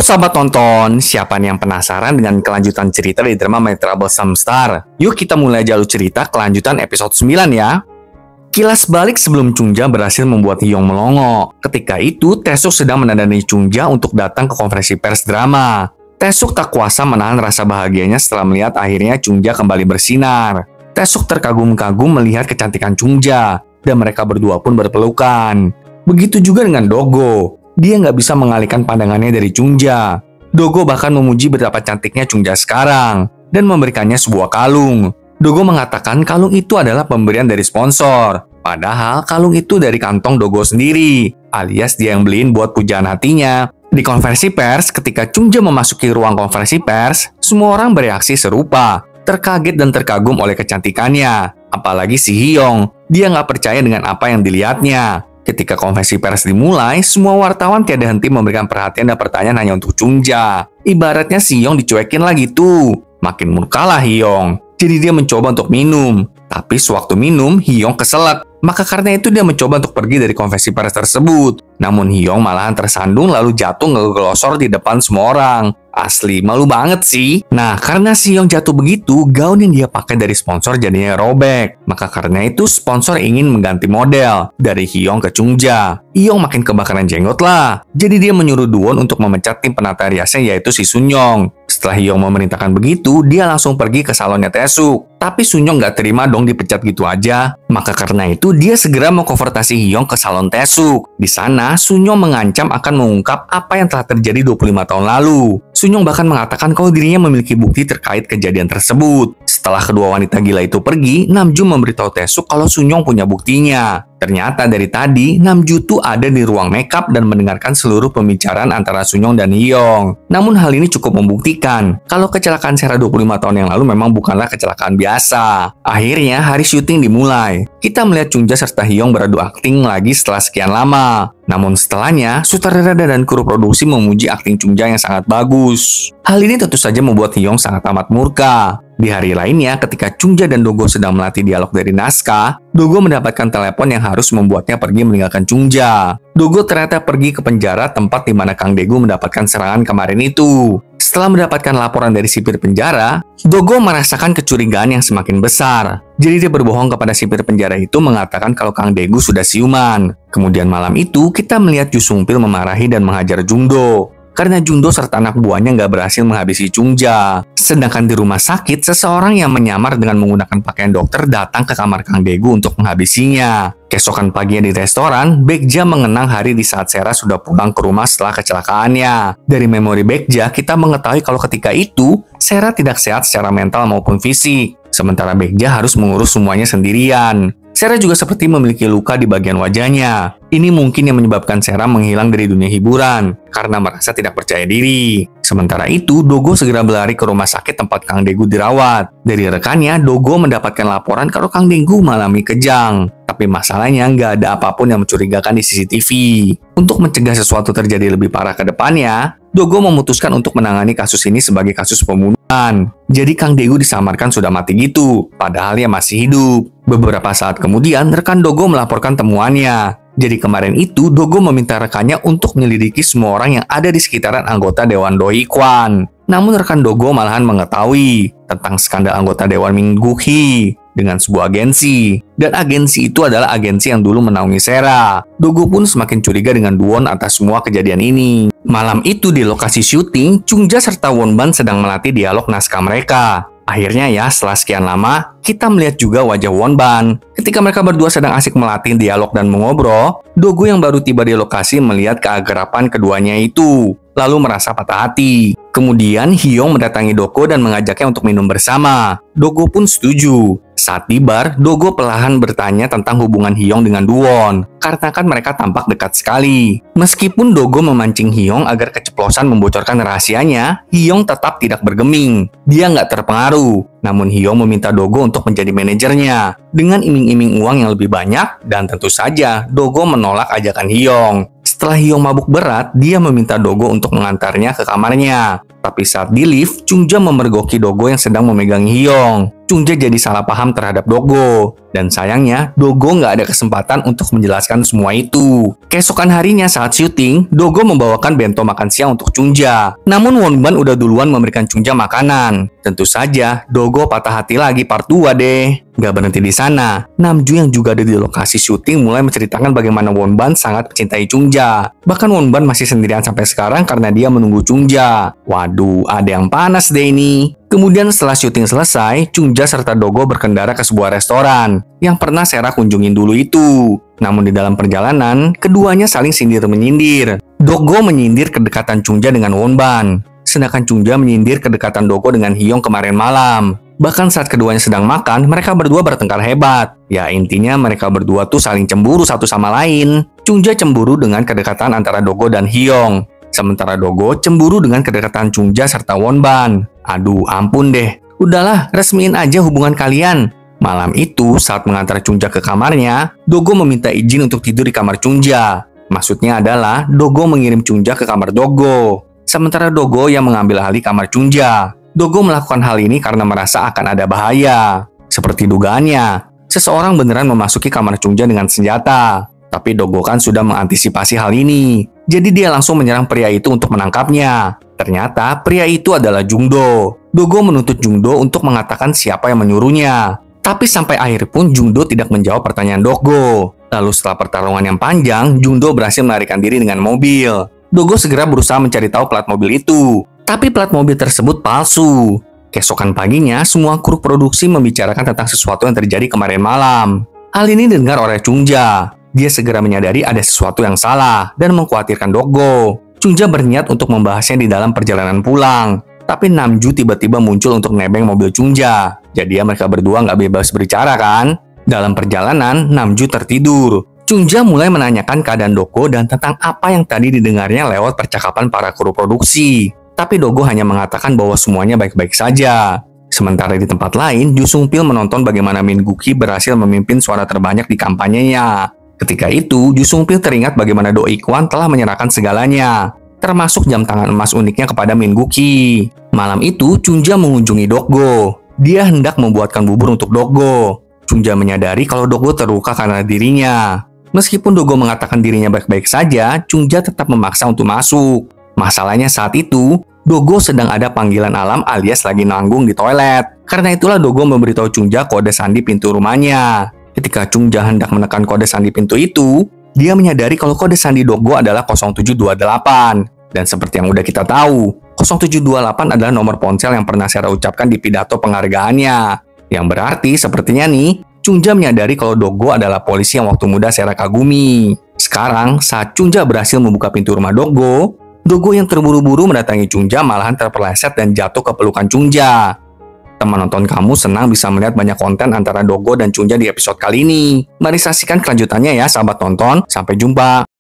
sahabat tonton, siapa nih yang penasaran dengan kelanjutan cerita di drama My Troublesome Star? Yuk kita mulai jalur cerita kelanjutan episode 9 ya. Kilas balik sebelum Chungja berhasil membuat Hyung melongo. Ketika itu, Taesuk sedang menandani Chungja untuk datang ke konferensi pers drama. Taesuk tak kuasa menahan rasa bahagianya setelah melihat akhirnya Chungja kembali bersinar. Taesuk terkagum-kagum melihat kecantikan Chungja, dan mereka berdua pun berpelukan. Begitu juga dengan Dogo. Dia nggak bisa mengalihkan pandangannya dari Chungja. Dogo bahkan memuji betapa cantiknya Chungja sekarang dan memberikannya sebuah kalung. Dogo mengatakan kalung itu adalah pemberian dari sponsor. Padahal kalung itu dari kantong Dogo sendiri, alias dia yang beliin buat pujaan hatinya. Di konferensi pers, ketika Chungja memasuki ruang konferensi pers, semua orang bereaksi serupa, terkaget dan terkagum oleh kecantikannya. Apalagi si Hyung, dia nggak percaya dengan apa yang dilihatnya. Ketika konferensi pers dimulai, semua wartawan tiada henti memberikan perhatian dan pertanyaan hanya untuk Chungja. Ibaratnya si Hyung dicuekin lagi tuh. Makin murkalah Hyung. Jadi dia mencoba untuk minum. Tapi sewaktu minum, Hyung keselak. Maka karena itu dia mencoba untuk pergi dari konferensi pers tersebut. Namun Hyung malahan tersandung lalu jatuh ngegelosor di depan semua orang. Asli, malu banget sih. Nah, karena si Hyung jatuh begitu, gaun yang dia pakai dari sponsor jadinya robek. Maka karena itu, sponsor ingin mengganti model dari Hyung ke Chungja. Hyung makin kebakaran jenggot lah. Jadi dia menyuruh Duwon untuk memecat tim penata riasnya yaitu si Sunyong. Setelah Hyung memerintahkan begitu, dia langsung pergi ke salonnya Taesuk. Tapi Sunyong nggak terima dong dipecat gitu aja. Maka karena itu, dia segera mengkonfrontasi Hyung ke salon Taesuk. Di sana, Sunyong mengancam akan mengungkap apa yang telah terjadi 25 tahun lalu. Sunyong bahkan mengatakan kalau dirinya memiliki bukti terkait kejadian tersebut. Setelah kedua wanita gila itu pergi, Namjoon memberitahu Taesuk kalau Sunyong punya buktinya. Ternyata dari tadi, Namjoon tuh ada di ruang makeup dan mendengarkan seluruh pembicaraan antara Sunyong dan Hyung. Namun hal ini cukup membuktikan kalau kecelakaan Sera 25 tahun yang lalu memang bukanlah kecelakaan biasa. Akhirnya hari syuting dimulai. Kita melihat Chungja serta Hyung beradu akting lagi setelah sekian lama. Namun setelahnya, sutradara dan kru produksi memuji akting Chungja yang sangat bagus. Hal ini tentu saja membuat Hyung sangat amat murka. Di hari lainnya, ketika Chungja dan Dogo sedang melatih dialog dari naskah, Dogo mendapatkan telepon yang harus membuatnya pergi meninggalkan Chungja. Dogo ternyata pergi ke penjara tempat di mana Kang Daegu mendapatkan serangan kemarin itu. Setelah mendapatkan laporan dari sipir penjara, Dogo merasakan kecurigaan yang semakin besar. Jadi dia berbohong kepada sipir penjara itu mengatakan kalau Kang Daegu sudah siuman. Kemudian malam itu, kita melihat Ju Sung Pil memarahi dan menghajar Jungdo. Karena Jungdo serta anak buahnya nggak berhasil menghabisi Chungja. Sedangkan di rumah sakit, seseorang yang menyamar dengan menggunakan pakaian dokter datang ke kamar Kang Daegu untuk menghabisinya. Keesokan paginya di restoran, Baekja mengenang hari di saat Sera sudah pulang ke rumah setelah kecelakaannya. Dari memori Baekja, kita mengetahui kalau ketika itu, Sera tidak sehat secara mental maupun fisik. Sementara Baekja harus mengurus semuanya sendirian. Sera juga seperti memiliki luka di bagian wajahnya. Ini mungkin yang menyebabkan Sera menghilang dari dunia hiburan karena merasa tidak percaya diri. Sementara itu, Dogo segera berlari ke rumah sakit tempat Kang Daegu dirawat. Dari rekannya, Dogo mendapatkan laporan kalau Kang Daegu mengalami kejang. Tapi masalahnya nggak ada apapun yang mencurigakan di CCTV. Untuk mencegah sesuatu terjadi lebih parah ke depannya, Dogo memutuskan untuk menangani kasus ini sebagai kasus pembunuhan. Jadi Kang Daegu disamarkan sudah mati gitu, padahal dia masih hidup. Beberapa saat kemudian, rekan Dogo melaporkan temuannya. Jadi kemarin itu, Dogo meminta rekannya untuk menyelidiki semua orang yang ada di sekitaran anggota Dewan Doi Kwan. Namun rekan Dogo malahan mengetahui tentang skandal anggota Dewan Mingguk-hee dengan sebuah agensi. Dan agensi itu adalah agensi yang dulu menaungi Sera. Dogo pun semakin curiga dengan Duwon atas semua kejadian ini. Malam itu di lokasi syuting, Chungja serta Wonban sedang melatih dialog naskah mereka. Akhirnya ya, setelah sekian lama, kita melihat juga wajah Wonban. Ketika mereka berdua sedang asik melatih dialog dan mengobrol, Dogo yang baru tiba di lokasi melihat keakraban keduanya itu, lalu merasa patah hati. Kemudian Hyung mendatangi Dogo dan mengajaknya untuk minum bersama. Dogo pun setuju. Saat di bar, Dogo perlahan bertanya tentang hubungan Hyung dengan Duwon, karena kan mereka tampak dekat sekali. Meskipun Dogo memancing Hyung agar keceplosan membocorkan rahasianya, Hyung tetap tidak bergeming. Dia nggak terpengaruh. Namun Hyung meminta Dogo untuk menjadi manajernya, dengan iming-iming uang yang lebih banyak, dan tentu saja Dogo menolak ajakan Hyung. Setelah Hyung mabuk berat, dia meminta Dogo untuk mengantarnya ke kamarnya. Tapi saat di lift, Chungja memergoki Dogo yang sedang memegangi Hyung. Chungja jadi salah paham terhadap Dogo. Dan sayangnya, Dogo nggak ada kesempatan untuk menjelaskan semua itu. Keesokan harinya saat syuting, Dogo membawakan bento makan siang untuk Chungja. Namun Wonban udah duluan memberikan Chungja makanan. Tentu saja, Dogo patah hati lagi part 2 deh. Gak berhenti di sana, Namju yang juga ada di lokasi syuting mulai menceritakan bagaimana Wonban sangat mencintai Chungja. Bahkan Wonban masih sendirian sampai sekarang karena dia menunggu Chungja. Waduh, ada yang panas deh ini. Kemudian setelah syuting selesai, Chungja serta Dogo berkendara ke sebuah restoran yang pernah Sera kunjungin dulu itu. Namun di dalam perjalanan, keduanya saling sindir-menyindir. Dogo menyindir kedekatan Chungja dengan Wonban, sedangkan Chungja menyindir kedekatan Dogo dengan Hyung kemarin malam. Bahkan saat keduanya sedang makan, mereka berdua bertengkar hebat. Ya intinya mereka berdua tuh saling cemburu satu sama lain. Chungja cemburu dengan kedekatan antara Dogo dan Hyung. Sementara Dogo cemburu dengan kedekatan Chungja serta Wonban. Aduh ampun deh. Udahlah, resmiin aja hubungan kalian. Malam itu saat mengantar Chungja ke kamarnya, Dogo meminta izin untuk tidur di kamar Chungja. Maksudnya adalah Dogo mengirim Chungja ke kamar Dogo. Sementara Dogo yang mengambil alih kamar Chungja. Dogo melakukan hal ini karena merasa akan ada bahaya. Seperti dugaannya, seseorang beneran memasuki kamar Chungja dengan senjata. Tapi Dogo kan sudah mengantisipasi hal ini. Jadi dia langsung menyerang pria itu untuk menangkapnya. Ternyata pria itu adalah Jungdo. Dogo menuntut Jungdo untuk mengatakan siapa yang menyuruhnya. Tapi sampai akhir pun Jungdo tidak menjawab pertanyaan Dogo. Lalu setelah pertarungan yang panjang, Jungdo berhasil melarikan diri dengan mobil. Dogo segera berusaha mencari tahu plat mobil itu. Tapi plat mobil tersebut palsu. Keesokan paginya, semua kru produksi membicarakan tentang sesuatu yang terjadi kemarin malam. Hal ini didengar oleh Chungja. Dia segera menyadari ada sesuatu yang salah dan mengkhawatirkan Dogo. Chungja berniat untuk membahasnya di dalam perjalanan pulang. Tapi Namju tiba-tiba muncul untuk nebeng mobil Chungja. Jadi mereka berdua nggak bebas berbicara kan? Dalam perjalanan, Namju tertidur. Chungja mulai menanyakan keadaan Dogo dan tentang apa yang tadi didengarnya lewat percakapan para kru produksi. Tapi Dogo hanya mengatakan bahwa semuanya baik-baik saja. Sementara di tempat lain, Ju Sung Pil menonton bagaimana Min Guki berhasil memimpin suara terbanyak di kampanyenya. Ketika itu, Ju Sung Pil teringat bagaimana Do Ik-wan telah menyerahkan segalanya, termasuk jam tangan emas uniknya kepada Min Guki. Malam itu, Chungja mengunjungi Dogo. Dia hendak membuatkan bubur untuk Dogo. Chungja menyadari kalau Dogo terluka karena dirinya. Meskipun Dogo mengatakan dirinya baik-baik saja, Chungja tetap memaksa untuk masuk. Masalahnya saat itu, Dogo sedang ada panggilan alam alias lagi nanggung di toilet. Karena itulah Dogo memberitahu Chungja kode sandi pintu rumahnya. Ketika Chungja hendak menekan kode sandi pintu itu, dia menyadari kalau kode sandi Dogo adalah 0728. Dan seperti yang udah kita tahu, 0728 adalah nomor ponsel yang pernah Sera ucapkan di pidato penghargaannya. Yang berarti sepertinya nih, Chungja menyadari kalau Dogo adalah polisi yang waktu muda Sera kagumi. Sekarang, saat Chungja berhasil membuka pintu rumah Dogo, Dogo yang terburu-buru mendatangi Chungja malahan terpeleset dan jatuh ke pelukan Chungja. Teman nonton kamu senang bisa melihat banyak konten antara Dogo dan Chungja di episode kali ini. Mari saksikan kelanjutannya ya sahabat nonton. Sampai jumpa.